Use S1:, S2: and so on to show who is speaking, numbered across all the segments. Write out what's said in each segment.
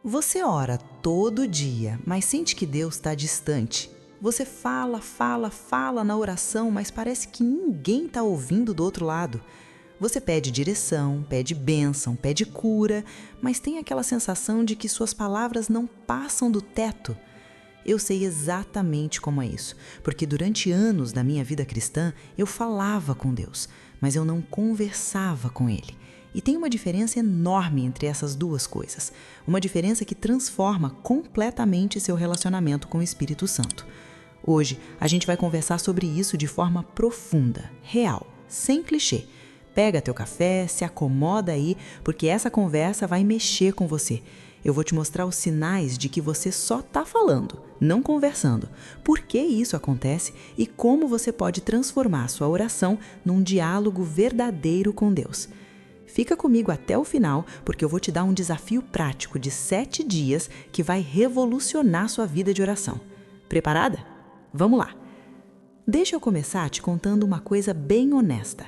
S1: Você ora todo dia, mas sente que Deus está distante. Você fala na oração, mas parece que ninguém está ouvindo do outro lado. Você pede direção, pede bênção, pede cura, mas tem aquela sensação de que suas palavras não passam do teto. Eu sei exatamente como é isso, porque durante anos da minha vida cristã eu falava com Deus, mas eu não conversava com Ele. E tem uma diferença enorme entre essas duas coisas, uma diferença que transforma completamente seu relacionamento com o Espírito Santo. Hoje a gente vai conversar sobre isso de forma profunda, real, sem clichê. Pega teu café, se acomoda aí, porque essa conversa vai mexer com você. Eu vou te mostrar os sinais de que você só está falando, não conversando. Por que isso acontece e como você pode transformar sua oração num diálogo verdadeiro com Deus. Fica comigo até o final, porque eu vou te dar um desafio prático de 7 dias que vai revolucionar sua vida de oração. Preparada? Vamos lá! Deixa eu começar te contando uma coisa bem honesta.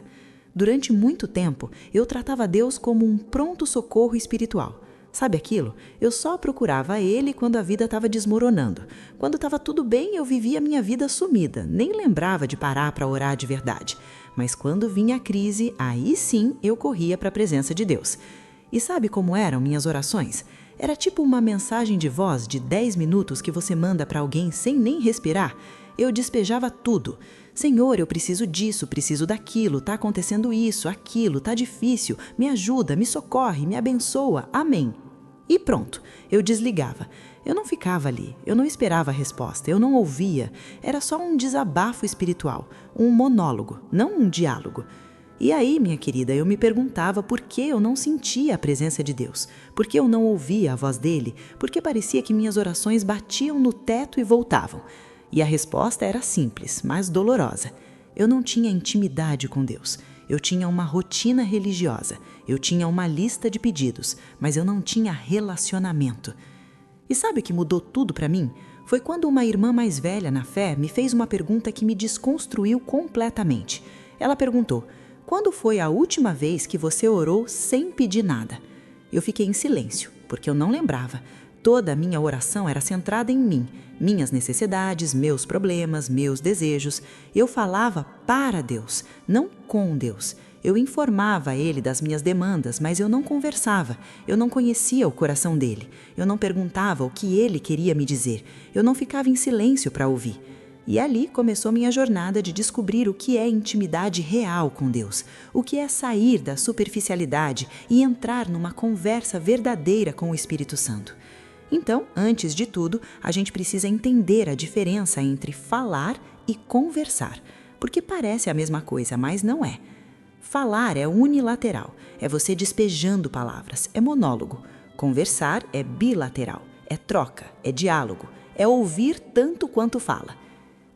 S1: Durante muito tempo, eu tratava Deus como um pronto-socorro espiritual. Sabe aquilo? Eu só procurava Ele quando a vida estava desmoronando. Quando estava tudo bem, eu vivia a minha vida sumida, nem lembrava de parar para orar de verdade. Mas quando vinha a crise, aí sim eu corria para a presença de Deus. E sabe como eram minhas orações? Era tipo uma mensagem de voz de 10 minutos que você manda para alguém sem nem respirar. Eu despejava tudo. Senhor, eu preciso disso, preciso daquilo, tá acontecendo isso, aquilo, tá difícil, me ajuda, me socorre, me abençoa, amém. E pronto, eu desligava. Eu não ficava ali, eu não esperava a resposta, eu não ouvia. Era só um desabafo espiritual, um monólogo, não um diálogo. E aí, minha querida, eu me perguntava por que eu não sentia a presença de Deus, por que eu não ouvia a voz dele, porque parecia que minhas orações batiam no teto e voltavam. E a resposta era simples, mas dolorosa. Eu não tinha intimidade com Deus. Eu tinha uma rotina religiosa. Eu tinha uma lista de pedidos, mas eu não tinha relacionamento. E sabe o que mudou tudo para mim? Foi quando uma irmã mais velha na fé me fez uma pergunta que me desconstruiu completamente. Ela perguntou: quando foi a última vez que você orou sem pedir nada? Eu fiquei em silêncio, porque eu não lembrava. Toda a minha oração era centrada em mim, minhas necessidades, meus problemas, meus desejos. Eu falava para Deus, não com Deus. Eu informava Ele das minhas demandas, mas eu não conversava. Eu não conhecia o coração dele. Eu não perguntava o que ele queria me dizer. Eu não ficava em silêncio para ouvir. E ali começou minha jornada de descobrir o que é intimidade real com Deus, o que é sair da superficialidade e entrar numa conversa verdadeira com o Espírito Santo. Então, antes de tudo, a gente precisa entender a diferença entre falar e conversar, porque parece a mesma coisa, mas não é. Falar é unilateral, é você despejando palavras, é monólogo. Conversar é bilateral, é troca, é diálogo, é ouvir tanto quanto fala.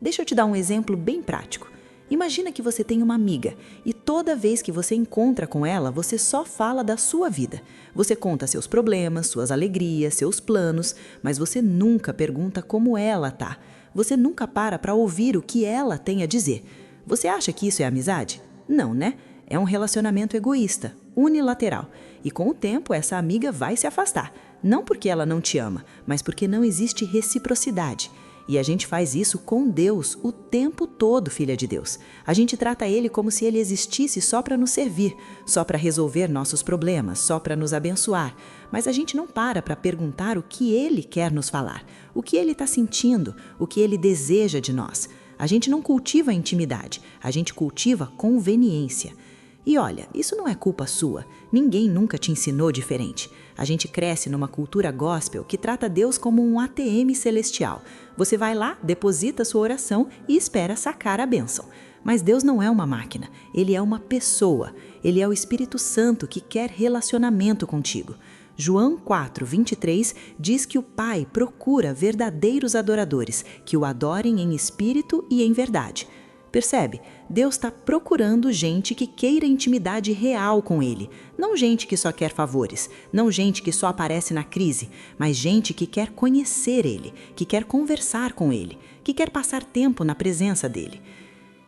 S1: Deixa eu te dar um exemplo bem prático. Imagina que você tem uma amiga e toda vez que você encontra com ela, você só fala da sua vida. Você conta seus problemas, suas alegrias, seus planos, mas você nunca pergunta como ela tá. Você nunca para ouvir o que ela tem a dizer. Você acha que isso é amizade? Não, né? É um relacionamento egoísta, unilateral. E com o tempo, essa amiga vai se afastar. Não porque ela não te ama, mas porque não existe reciprocidade. E a gente faz isso com Deus o tempo todo, filha de Deus. A gente trata Ele como se Ele existisse só para nos servir, só para resolver nossos problemas, só para nos abençoar. Mas a gente não para perguntar o que Ele quer nos falar, o que Ele está sentindo, o que Ele deseja de nós. A gente não cultiva a intimidade, a gente cultiva conveniência. E olha, isso não é culpa sua. Ninguém nunca te ensinou diferente. A gente cresce numa cultura gospel que trata Deus como um ATM celestial. Você vai lá, deposita sua oração e espera sacar a bênção. Mas Deus não é uma máquina. Ele é uma pessoa. Ele é o Espírito Santo que quer relacionamento contigo. João 4:23 diz que o Pai procura verdadeiros adoradores, que o adorem em espírito e em verdade. Percebe? Deus está procurando gente que queira intimidade real com Ele. Não gente que só quer favores, não gente que só aparece na crise, mas gente que quer conhecer Ele, que quer conversar com Ele, que quer passar tempo na presença dEle.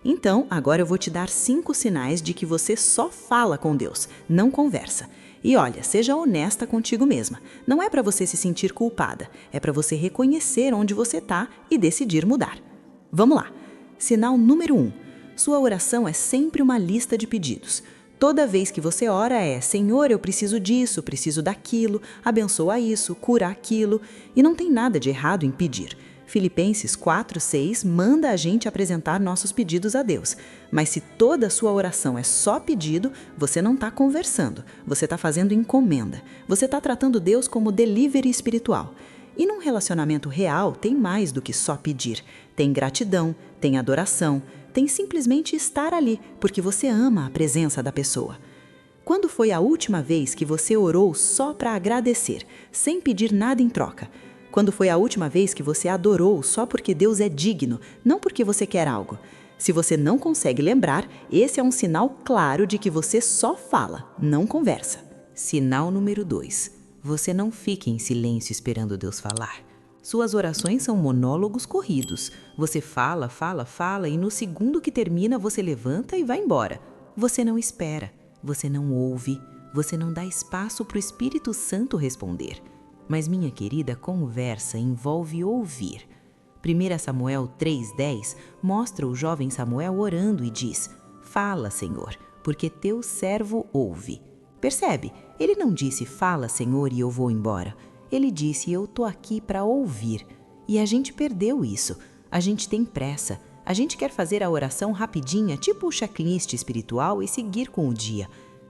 S1: Então, agora eu vou te dar 5 sinais de que você só fala com Deus, não conversa. E olha, seja honesta contigo mesma. Não é para você se sentir culpada, é para você reconhecer onde você está e decidir mudar. Vamos lá. Sinal número 1. Sua oração é sempre uma lista de pedidos. Toda vez que você ora é: Senhor, eu preciso disso, preciso daquilo, abençoa isso, cura aquilo. E não tem nada de errado em pedir. Filipenses 4:6 manda a gente apresentar nossos pedidos a Deus. Mas se toda a sua oração é só pedido, você não está conversando, você está fazendo encomenda. Você está tratando Deus como delivery espiritual. E num relacionamento real tem mais do que só pedir. Tem gratidão, tem adoração, tem simplesmente estar ali, porque você ama a presença da pessoa. Quando foi a última vez que você orou só para agradecer, sem pedir nada em troca? Quando foi a última vez que você adorou só porque Deus é digno, não porque você quer algo? Se você não consegue lembrar, esse é um sinal claro de que você só fala, não conversa. Sinal número 2. Você não fica em silêncio esperando Deus falar. Suas orações são monólogos corridos. Você fala, fala, fala e no segundo que termina você levanta e vai embora. Você não espera, você não ouve, você não dá espaço para o Espírito Santo responder. Mas, minha querida, conversa envolve ouvir. 1 Samuel 3:10 mostra o jovem Samuel orando e diz: Fala, Senhor, porque teu servo ouve. Percebe? Ele não disse: Fala, Senhor, e eu vou embora. Ele disse: Eu tô aqui para ouvir. E a gente perdeu isso. A gente tem pressa. A gente quer fazer a oração rapidinha, tipo o checklist espiritual, e seguir com o dia.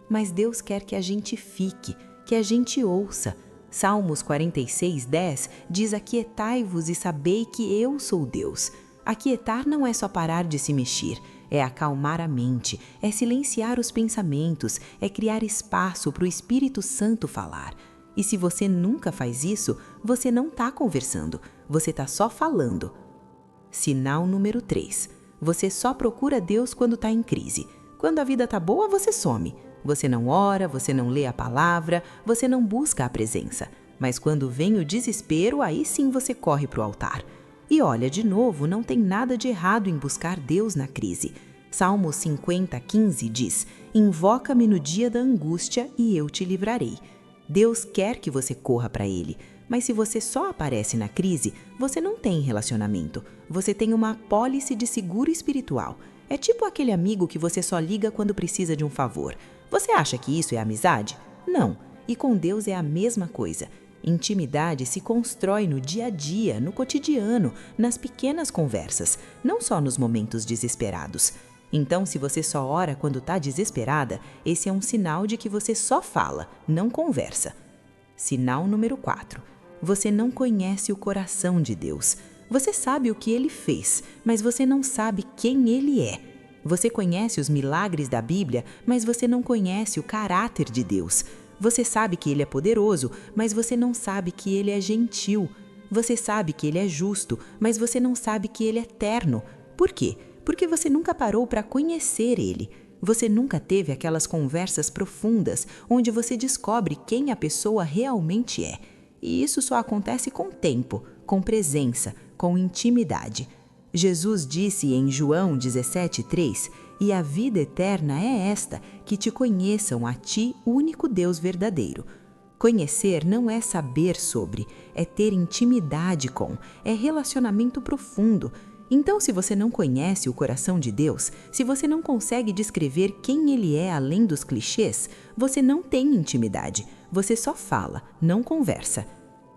S1: Mas Deus quer que a gente fique, que a gente ouça. Salmos 46:10 diz: Aquietai-vos e sabei que eu sou Deus. Aquietar não é só parar de se mexer, é acalmar a mente, é silenciar os pensamentos, é criar espaço para o Espírito Santo falar. E se você nunca faz isso, você não está conversando, você está só falando. Sinal número 3. Você só procura Deus quando está em crise. Quando a vida está boa, você some. Você não ora, você não lê a palavra, você não busca a presença. Mas quando vem o desespero, aí sim você corre para o altar. E olha, de novo, não tem nada de errado em buscar Deus na crise. Salmo 50:15 diz: Invoca-me no dia da angústia e eu te livrarei. Deus quer que você corra para Ele, mas se você só aparece na crise, você não tem relacionamento. Você tem uma apólice de seguro espiritual. É tipo aquele amigo que você só liga quando precisa de um favor. Você acha que isso é amizade? Não. E com Deus é a mesma coisa. Intimidade se constrói no dia a dia, no cotidiano, nas pequenas conversas, não só nos momentos desesperados. Então, se você só ora quando está desesperada, esse é um sinal de que você só fala, não conversa. Sinal número 4. Você não conhece o coração de Deus. Você sabe o que Ele fez, mas você não sabe quem Ele é. Você conhece os milagres da Bíblia, mas você não conhece o caráter de Deus. Você sabe que Ele é poderoso, mas você não sabe que Ele é gentil. Você sabe que Ele é justo, mas você não sabe que Ele é eterno. Por quê? Porque você nunca parou para conhecer Ele. Você nunca teve aquelas conversas profundas onde você descobre quem a pessoa realmente é. E isso só acontece com tempo, com presença, com intimidade. Jesus disse em João 17:3: E a vida eterna é esta, que te conheçam a ti, único Deus verdadeiro. Conhecer não é saber sobre, é ter intimidade com, é relacionamento profundo. Então, se você não conhece o coração de Deus, se você não consegue descrever quem Ele é além dos clichês, você não tem intimidade, você só fala, não conversa.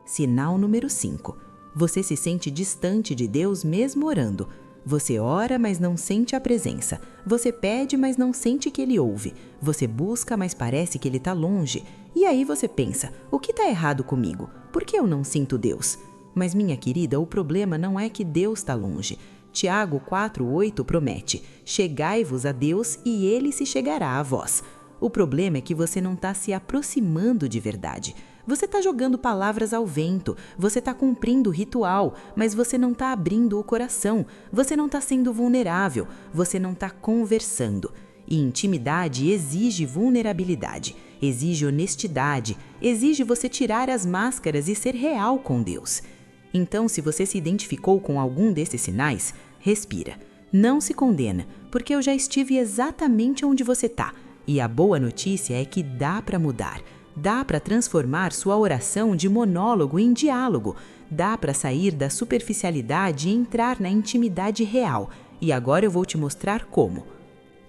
S1: Sinal número 5. Você se sente distante de Deus mesmo orando. Você ora, mas não sente a presença. Você pede, mas não sente que Ele ouve. Você busca, mas parece que Ele está longe. E aí você pensa: o que está errado comigo? Por que eu não sinto Deus? Mas, minha querida, o problema não é que Deus está longe. Tiago 4:8 promete: chegai-vos a Deus e Ele se chegará a vós. O problema é que você não está se aproximando de verdade. Você está jogando palavras ao vento, você está cumprindo o ritual, mas você não está abrindo o coração, você não está sendo vulnerável, você não está conversando. E intimidade exige vulnerabilidade, exige honestidade, exige você tirar as máscaras e ser real com Deus. Então, se você se identificou com algum desses sinais, respira. Não se condena, porque eu já estive exatamente onde você está. E a boa notícia é que dá para mudar. Dá para transformar sua oração de monólogo em diálogo. Dá para sair da superficialidade e entrar na intimidade real. E agora eu vou te mostrar como.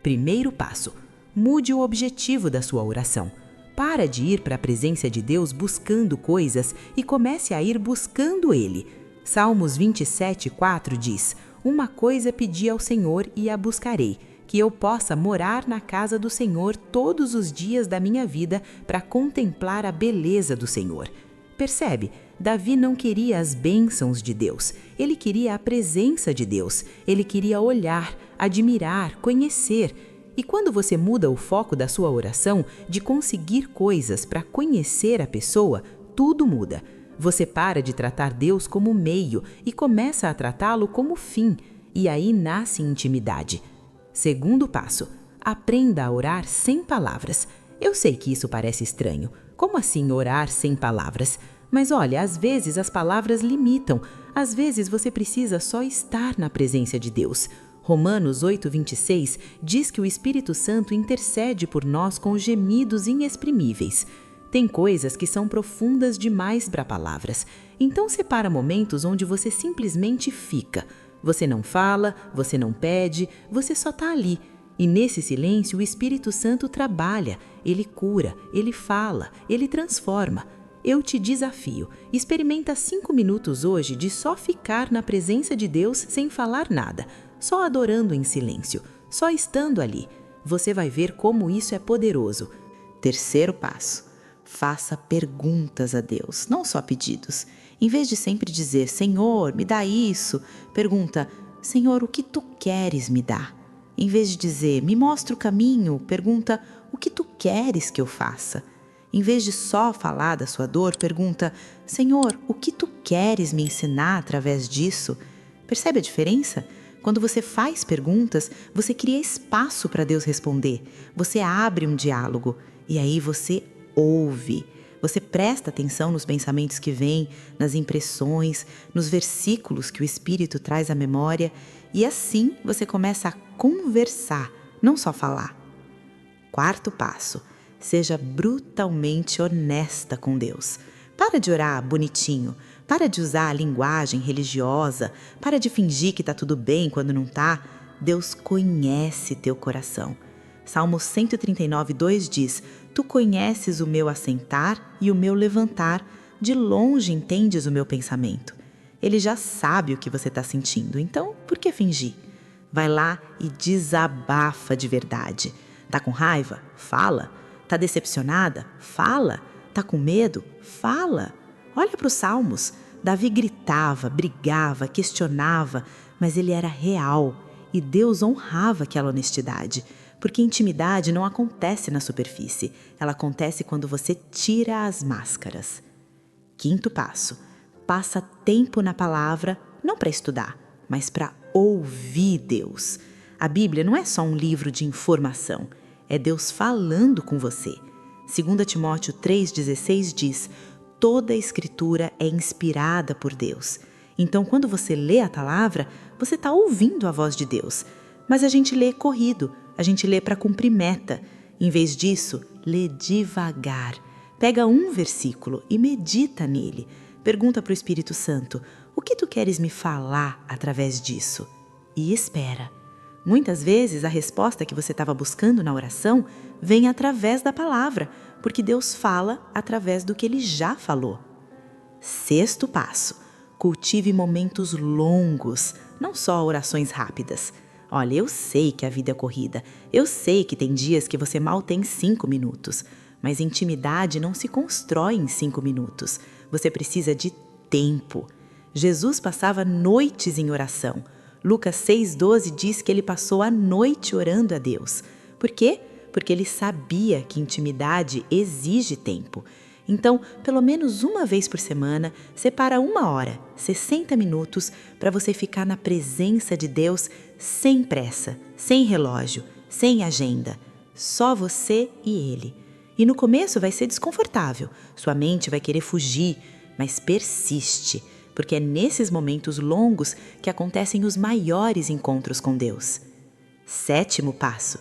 S1: Primeiro passo: mude o objetivo da sua oração. Para de ir para a presença de Deus buscando coisas e comece a ir buscando Ele. Salmos 27:4 diz: Uma coisa pedi ao Senhor e a buscarei, que eu possa morar na casa do Senhor todos os dias da minha vida para contemplar a beleza do Senhor. Percebe? Davi não queria as bênçãos de Deus, ele queria a presença de Deus, ele queria olhar, admirar, conhecer. E quando você muda o foco da sua oração de conseguir coisas para conhecer a pessoa, tudo muda. Você para de tratar Deus como meio e começa a tratá-lo como fim, e aí nasce intimidade. Segundo passo: aprenda a orar sem palavras. Eu sei que isso parece estranho. Como assim orar sem palavras? Mas olha, às vezes as palavras limitam. Às vezes você precisa só estar na presença de Deus. Romanos 8:26 diz que o Espírito Santo intercede por nós com gemidos inexprimíveis. Tem coisas que são profundas demais para palavras. Então separa momentos onde você simplesmente fica. Você não fala, você não pede, você só está ali. E nesse silêncio o Espírito Santo trabalha, ele cura, ele fala, ele transforma. Eu te desafio, experimenta 5 minutos hoje de só ficar na presença de Deus sem falar nada, só adorando em silêncio, só estando ali. Você vai ver como isso é poderoso. Terceiro passo: faça perguntas a Deus, não só pedidos. Em vez de sempre dizer, Senhor, me dá isso, pergunta, Senhor, o que tu queres me dar? Em vez de dizer, me mostra o caminho, pergunta, o que tu queres que eu faça? Em vez de só falar da sua dor, pergunta, Senhor, o que tu queres me ensinar através disso? Percebe a diferença? Quando você faz perguntas, você cria espaço para Deus responder. Você abre um diálogo e aí você ouve. Você presta atenção nos pensamentos que vêm, nas impressões, nos versículos que o Espírito traz à memória e assim você começa a conversar, não só falar. Quarto passo: seja brutalmente honesta com Deus. Para de orar bonitinho, para de usar a linguagem religiosa, para de fingir que está tudo bem quando não está. Deus conhece teu coração. Salmo 139:2 diz, Tu conheces o meu assentar e o meu levantar, de longe entendes o meu pensamento. Ele já sabe o que você está sentindo, então por que fingir? Vai lá e desabafa de verdade. Tá com raiva? Fala. Tá decepcionada? Fala. Tá com medo? Fala. Olha para os Salmos. Davi gritava, brigava, questionava, mas ele era real e Deus honrava aquela honestidade. Porque intimidade não acontece na superfície, ela acontece quando você tira as máscaras. Quinto passo: passa tempo na palavra, não para estudar, mas para ouvir Deus. A Bíblia não é só um livro de informação, é Deus falando com você. 2 Timóteo 3,16 diz, toda a Escritura é inspirada por Deus. Então, quando você lê a palavra, você está ouvindo a voz de Deus. Mas a gente lê corrido, a gente lê para cumprir meta. Em vez disso, lê devagar. Pega um versículo e medita nele. Pergunta para o Espírito Santo, o que tu queres me falar através disso? E espera. Muitas vezes a resposta que você estava buscando na oração vem através da palavra, porque Deus fala através do que Ele já falou. Sexto passo: cultive momentos longos, não só orações rápidas. Olha, eu sei que a vida é corrida, eu sei que tem dias que você mal tem 5 minutos, mas intimidade não se constrói em 5 minutos, você precisa de tempo. Jesus passava noites em oração. Lucas 6,12 diz que ele passou a noite orando a Deus. Por quê? Porque ele sabia que intimidade exige tempo. Então, pelo menos uma vez por semana, separa 1 hora, 60 minutos, para você ficar na presença de Deus sem pressa, sem relógio, sem agenda. Só você e Ele. E no começo vai ser desconfortável, sua mente vai querer fugir, mas persiste, porque é nesses momentos longos que acontecem os maiores encontros com Deus. Sétimo passo: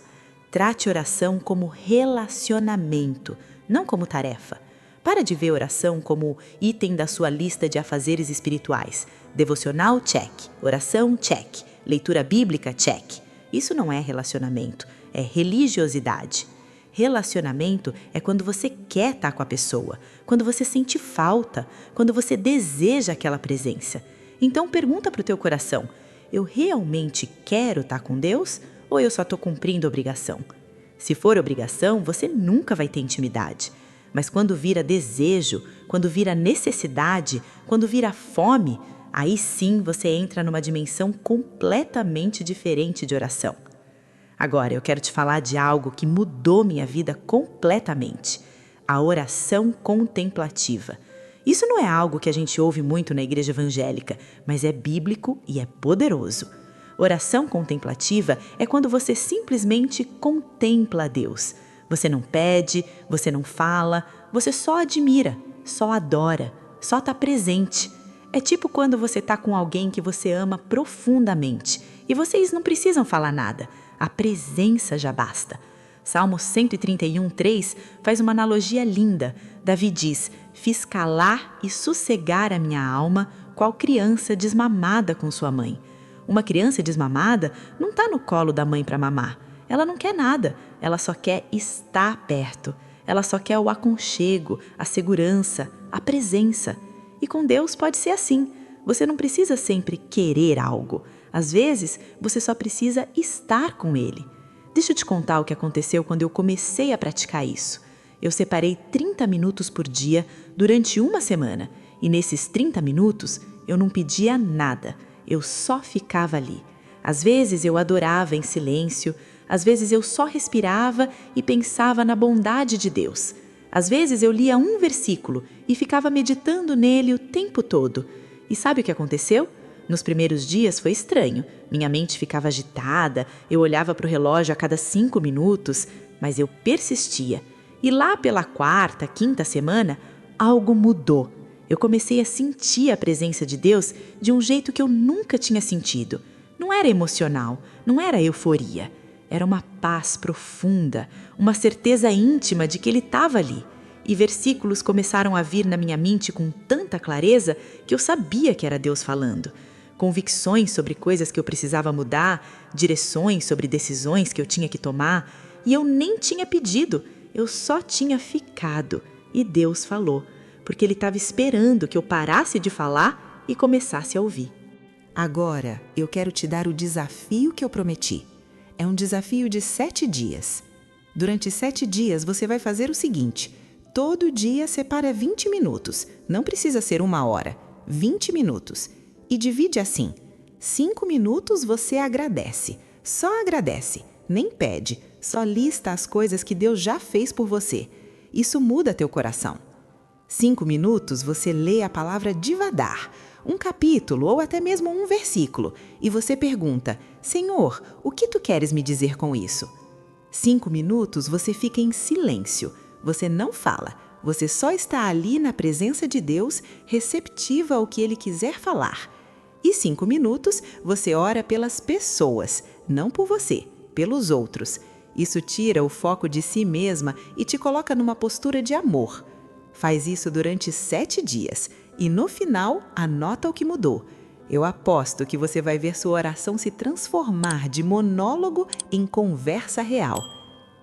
S1: trate oração como relacionamento, não como tarefa. Para de ver oração como item da sua lista de afazeres espirituais. Devocional, check. Oração, check. Leitura bíblica, check. Isso não é relacionamento, é religiosidade. Relacionamento é quando você quer estar com a pessoa, quando você sente falta, quando você deseja aquela presença. Então pergunta para o teu coração, eu realmente quero estar com Deus ou eu só estou cumprindo obrigação? Se for obrigação, você nunca vai ter intimidade. Mas quando vira desejo, quando vira necessidade, quando vira fome, aí sim você entra numa dimensão completamente diferente de oração. Agora, eu quero te falar de algo que mudou minha vida completamente. A oração contemplativa. Isso não é algo que a gente ouve muito na igreja evangélica, mas é bíblico e é poderoso. Oração contemplativa é quando você simplesmente contempla a Deus. Você não pede, você não fala, você só admira, só adora, só está presente. É tipo quando você está com alguém que você ama profundamente e vocês não precisam falar nada, a presença já basta. Salmo 131:3 faz uma analogia linda. Davi diz, fiz calar e sossegar a minha alma, qual criança desmamada com sua mãe. Uma criança desmamada não está no colo da mãe para mamar. Ela não quer nada, ela só quer estar perto. Ela só quer o aconchego, a segurança, a presença. E com Deus pode ser assim. Você não precisa sempre querer algo. Às vezes, você só precisa estar com Ele. Deixa eu te contar o que aconteceu quando eu comecei a praticar isso. Eu separei 30 minutos por dia durante uma semana. E nesses 30 minutos, eu não pedia nada. Eu só ficava ali. Às vezes eu adorava em silêncio, às vezes eu só respirava e pensava na bondade de Deus. Às vezes eu lia um versículo e ficava meditando nele o tempo todo. E sabe o que aconteceu? Nos primeiros dias foi estranho. Minha mente ficava agitada, eu olhava para o relógio a cada 5 minutos, mas eu persistia. E lá pela 4ª, 5ª semana, algo mudou. Eu comecei a sentir a presença de Deus de um jeito que eu nunca tinha sentido. Não era emocional, não era euforia. Era uma paz profunda, uma certeza íntima de que Ele estava ali. E versículos começaram a vir na minha mente com tanta clareza que eu sabia que era Deus falando. Convicções sobre coisas que eu precisava mudar, direções sobre decisões que eu tinha que tomar. E eu nem tinha pedido, eu só tinha ficado. E Deus falou, porque Ele estava esperando que eu parasse de falar e começasse a ouvir.
S2: Agora, eu quero te dar o desafio que eu prometi. É um desafio de 7 dias. Durante 7 dias, você vai fazer o seguinte. Todo dia separa 20 minutos. Não precisa ser 1 hora. 20 minutos. E divide assim. 5 minutos você agradece. Só agradece. Nem pede. Só lista as coisas que Deus já fez por você. Isso muda teu coração. 5 minutos você lê a palavra devagar. Um capítulo ou até mesmo um versículo. E você pergunta, Senhor, o que tu queres me dizer com isso? 5 minutos você fica em silêncio. Você não fala. Você só está ali na presença de Deus, receptiva ao que Ele quiser falar. E 5 minutos você ora pelas pessoas, não por você, pelos outros. Isso tira o foco de si mesma e te coloca numa postura de amor. Faz isso durante 7 dias e no final anota o que mudou. Eu aposto que você vai ver sua oração se transformar de monólogo em conversa real.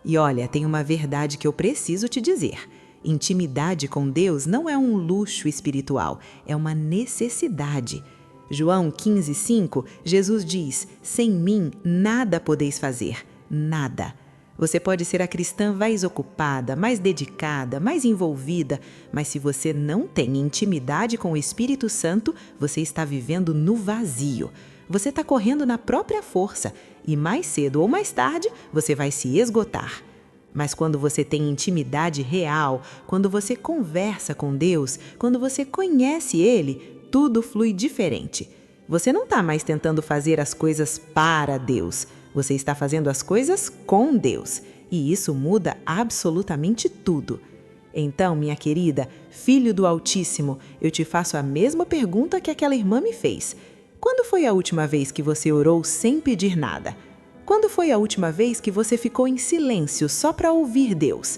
S2: E olha, tem uma verdade que eu preciso te dizer. Intimidade com Deus não é um luxo espiritual, é uma necessidade. João 15:5, Jesus diz, sem mim nada podeis fazer, nada. Você pode ser a cristã mais ocupada, mais dedicada, mais envolvida, mas se você não tem intimidade com o Espírito Santo, você está vivendo no vazio. Você está correndo na própria força e mais cedo ou mais tarde você vai se esgotar. Mas quando você tem intimidade real, quando você conversa com Deus, quando você conhece Ele, tudo flui diferente. Você não está mais tentando fazer as coisas para Deus. Você está fazendo as coisas com Deus. E isso muda absolutamente tudo. Então, minha querida, filho do Altíssimo, eu te faço a mesma pergunta que aquela irmã me fez. Quando foi a última vez que você orou sem pedir nada? Quando foi a última vez que você ficou em silêncio só para ouvir Deus?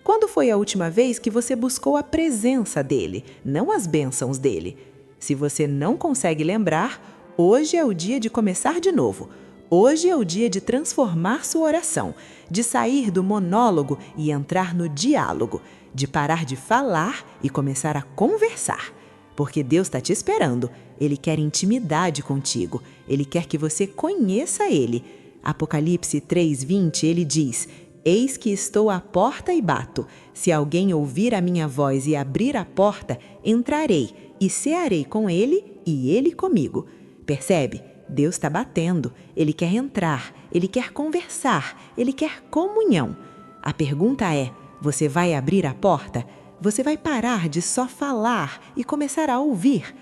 S2: Quando foi a última vez que você buscou a presença dele, não as bênçãos dele? Se você não consegue lembrar, hoje é o dia de começar de novo. Hoje é o dia de transformar sua oração, de sair do monólogo e entrar no diálogo, de parar de falar e começar a conversar. Porque Deus está te esperando. Ele quer intimidade contigo. Ele quer que você conheça Ele. Apocalipse 3:20, ele diz: Eis que estou à porta e bato. Se alguém ouvir a minha voz e abrir a porta, entrarei e cearei com ele e ele comigo. Percebe? Deus está batendo. Ele quer entrar, ele quer conversar, ele quer comunhão. A pergunta é: você vai abrir a porta? Você vai parar de só falar e começar a ouvir?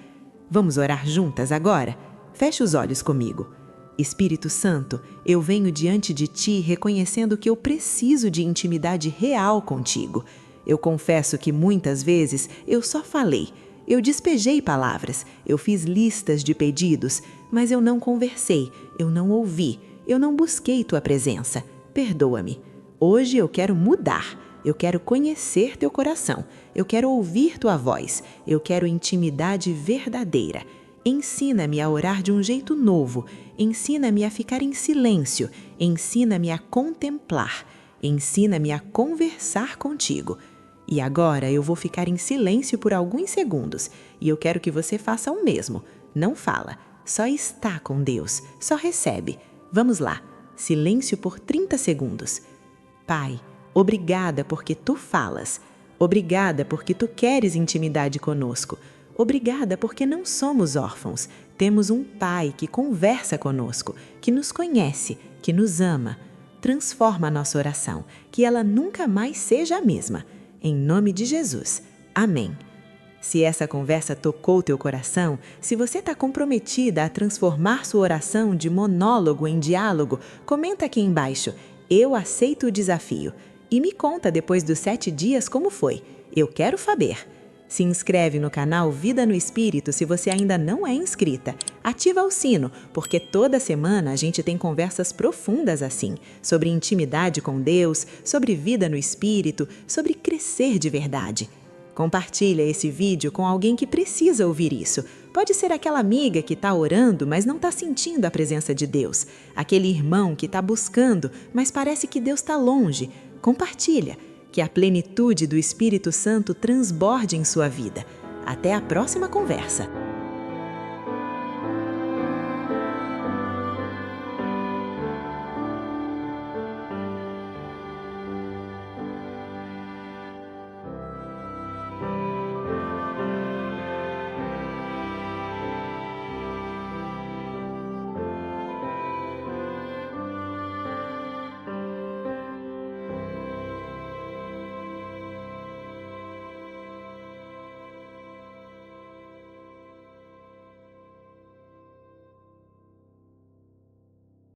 S2: Vamos orar juntas agora? Feche os olhos comigo. Espírito Santo, eu venho diante de Ti reconhecendo que eu preciso de intimidade real contigo. Eu confesso que muitas vezes eu só falei, eu despejei palavras, eu fiz listas de pedidos, mas eu não conversei, eu não ouvi, eu não busquei Tua presença. Perdoa-me. Hoje eu quero mudar. Eu quero conhecer Teu coração. Eu quero ouvir Tua voz. Eu quero intimidade verdadeira. Ensina-me a orar de um jeito novo. Ensina-me a ficar em silêncio. Ensina-me a contemplar. Ensina-me a conversar contigo. E agora eu vou ficar em silêncio por alguns segundos. E eu quero que você faça o mesmo. Não fala. Só está com Deus. Só recebe. Vamos lá. Silêncio por 30 segundos. Pai, obrigada porque Tu falas. Obrigada porque Tu queres intimidade conosco. Obrigada porque não somos órfãos. Temos um Pai que conversa conosco, que nos conhece, que nos ama. Transforma a nossa oração, que ela nunca mais seja a mesma. Em nome de Jesus. Amém. Se essa conversa tocou teu coração, se você está comprometida a transformar sua oração de monólogo em diálogo, comenta aqui embaixo. Eu aceito o desafio. E me conta depois dos 7 dias como foi. Eu quero saber. Se inscreve no canal Vida no Espírito se você ainda não é inscrita. Ativa o sino, porque toda semana a gente tem conversas profundas assim, sobre intimidade com Deus, sobre vida no Espírito, sobre crescer de verdade. Compartilha esse vídeo com alguém que precisa ouvir isso. Pode ser aquela amiga que está orando, mas não está sentindo a presença de Deus. Aquele irmão que está buscando, mas parece que Deus está longe. Compartilha. Que a plenitude do Espírito Santo transborde em sua vida. Até a próxima conversa.